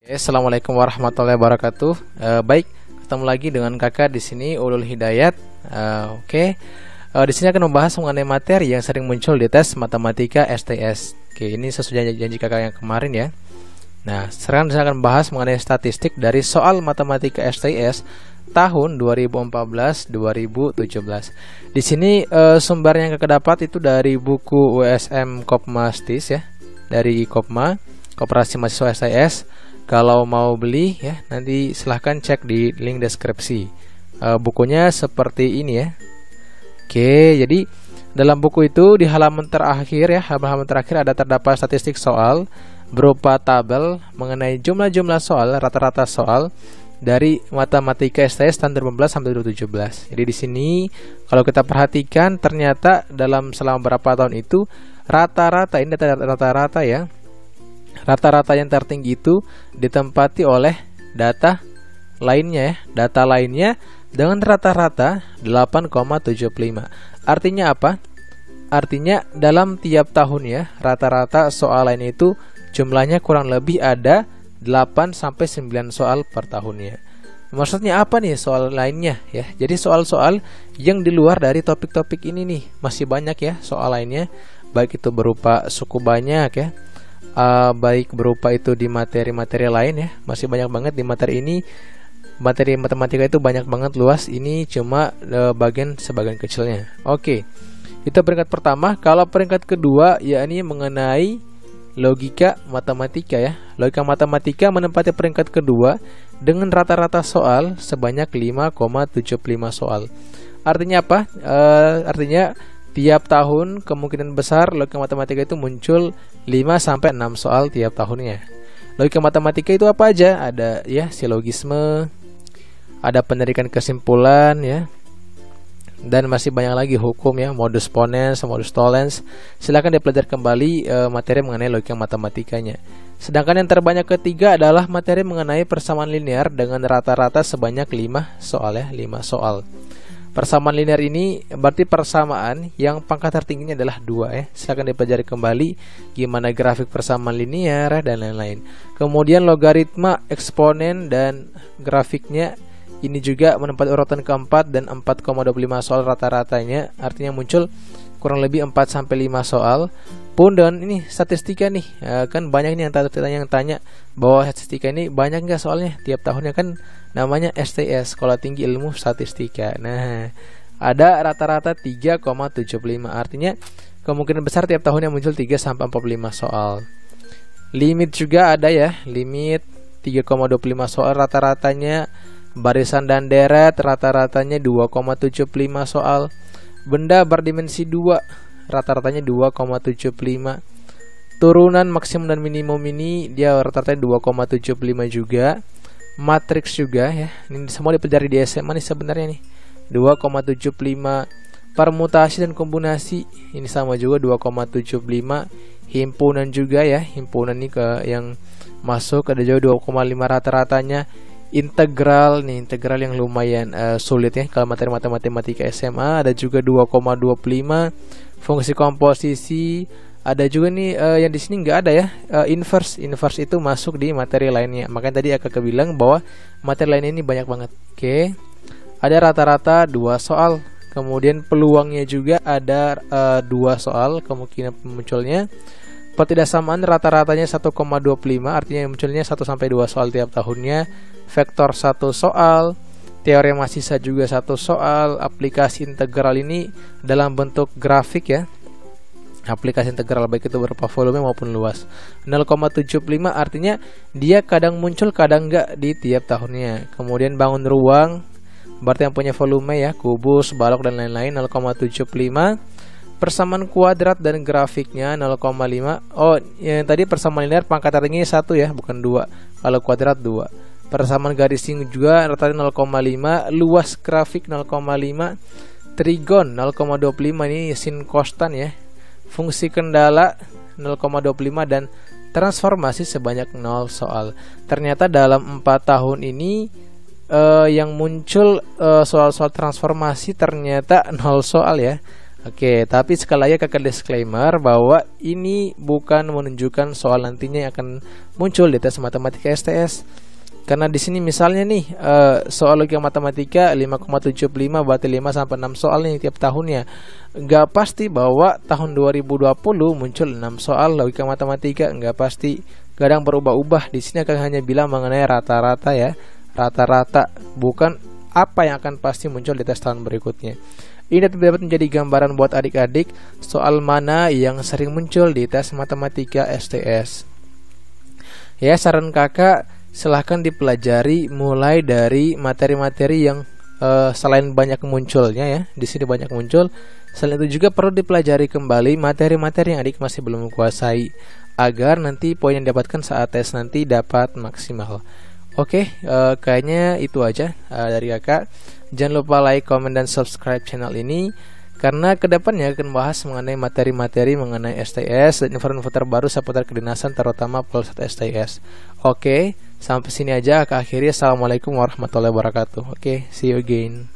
Assalamualaikum warahmatullahi wabarakatuh. Baik, ketemu lagi dengan kakak di sini Ulul Hidayat. Di sini akan membahas mengenai materi yang sering muncul di tes matematika STS. Ini sesuai janji kakak yang kemarin ya. Nah, sekarang saya akan bahas mengenai statistik dari soal matematika STS tahun 2014-2017. Di sini sumber yang kakak dapat itu dari buku USM Kopmastis ya, dari Kopma, Koperasi Mahasiswa STS. Kalau mau beli ya, nanti silahkan cek di link deskripsi. Bukunya seperti ini ya. Jadi dalam buku itu di halaman terakhir ya, halaman terakhir ada terdapat statistik soal berupa tabel mengenai jumlah-jumlah soal, rata-rata soal dari matematika STS tahun 2015 sampai 2017. Jadi di sini kalau kita perhatikan ternyata dalam selama berapa tahun itu rata-rata, ini data rata-rata ya. Rata-rata yang tertinggi itu ditempati oleh data lainnya ya. Data lainnya dengan rata-rata 8,75. Artinya apa? Artinya dalam tiap tahun ya, rata-rata soal lain itu jumlahnya kurang lebih ada 8-9 soal per tahunnya. Maksudnya apa nih soal lainnya ya? Jadi soal-soal yang di luar dari topik-topik ini nih, masih banyak ya soal lainnya. Baik itu berupa suku banyak ya, baik berupa itu di materi-materi lain ya, masih banyak banget di materi ini. Materi matematika itu banyak banget, luas. Ini cuma sebagian kecilnya. Itu peringkat pertama. Kalau peringkat kedua yakni mengenai logika matematika ya. Logika matematika menempati peringkat kedua dengan rata-rata soal sebanyak 5,75 soal. Artinya apa? Artinya tiap tahun kemungkinan besar logika matematika itu muncul 5-6 soal tiap tahunnya. Logika matematika itu apa aja? Ada ya silogisme, ada penarikan kesimpulan ya, dan masih banyak lagi hukum ya, modus ponens, modus tollens. Silakan dipelajari kembali materi mengenai logika matematikanya. Sedangkan yang terbanyak ketiga adalah materi mengenai persamaan linear dengan rata-rata sebanyak 5 soal ya, 5 soal. Persamaan linear ini berarti persamaan yang pangkat tertingginya adalah 2 ya. Silakan dipelajari kembali gimana grafik persamaan linear dan lain-lain. Kemudian logaritma, eksponen dan grafiknya ini juga menempati urutan keempat dan 4,25 soal rata-ratanya. Artinya muncul kurang lebih 4-5 soal. Pun dengan ini statistika nih, kan banyak nih yang tanya bahwa statistika ini banyak nggak soalnya tiap tahunnya, kan namanya STS, Sekolah Tinggi Ilmu Statistika. Nah, ada rata-rata 3,75. Artinya kemungkinan besar tiap tahunnya muncul 3-45 soal. Limit juga ada ya, limit 3,25 soal rata-ratanya. Barisan dan deret rata-ratanya 2,75 soal. Benda berdimensi 2 rata-ratanya 2,75. Turunan maksimum dan minimum ini dia rata-ratanya 2,75 juga. Matriks juga ya, ini semua dipelajari di SMA nih sebenarnya nih, 2,75. Permutasi dan kombinasi ini sama juga 2,75. Himpunan juga ya, himpunan nih ke yang masuk ada juga 2,5 rata-ratanya. Integral nih, integral yang lumayan sulit ya kalau materi matematika SMA, ada juga 2,25. Fungsi komposisi ada juga nih, yang di sini nggak ada ya, inverse itu masuk di materi lainnya. Makanya tadi aku bilang bahwa materi lain ini banyak banget. Ada rata-rata 2 soal. Kemudian peluangnya juga ada 2 soal kemungkinan munculnya. Pertidaksamaan rata-ratanya 1,25, artinya munculnya 1-2 soal tiap tahunnya. Vektor 1 soal. Teorema sisa juga 1 soal. Aplikasi integral ini dalam bentuk grafik ya. Aplikasi integral baik itu berupa volume maupun luas. 0,75 artinya dia kadang muncul kadang enggak di tiap tahunnya. Kemudian bangun ruang berarti yang punya volume ya, kubus, balok dan lain-lain, 0,75. Persamaan kuadrat dan grafiknya 0,5. Oh, yang tadi persamaan linear pangkat tertingginya 1 ya, bukan 2. Kalau kuadrat 2. Persamaan garis sing juga rata-rata 0,5. Luas grafik 0,5. Trigon 0,25, ini sin konstan ya. Fungsi kendala 0,25 dan transformasi sebanyak 0 soal. Ternyata dalam 4 tahun ini yang muncul soal-soal transformasi ternyata 0 soal ya. Oke, tapi sekali lagi kakak disclaimer bahwa ini bukan menunjukkan soal nantinya yang akan muncul di tes matematika STS. Karena di sini misalnya nih soal logika matematika 5,75 berarti 5 sampai 6 soal nih tiap tahunnya. Nggak pasti bahwa tahun 2020 muncul 6 soal logika matematika, nggak pasti. Kadang berubah-ubah. Di sini akan hanya bilang mengenai rata-rata ya. Rata-rata, bukan apa yang akan pasti muncul di tes tahun berikutnya. Ini dapat menjadi gambaran buat adik-adik soal mana yang sering muncul di tes matematika STS. Ya, saran kakak silahkan dipelajari mulai dari materi-materi yang selain banyak munculnya ya. Di sini banyak muncul. Selain itu juga perlu dipelajari kembali materi-materi yang adik masih belum menguasai agar nanti poin yang didapatkan saat tes nanti dapat maksimal. Oke, kayaknya itu aja dari kakak. Jangan lupa like, comment, dan subscribe channel ini karena kedepannya akan bahas mengenai materi-materi mengenai STS dan info-info terbaru seputar kedinasan terutama Polsat STS. Oke, sampai sini aja kakak akhiri. Assalamualaikum warahmatullahi wabarakatuh. Oke, see you again.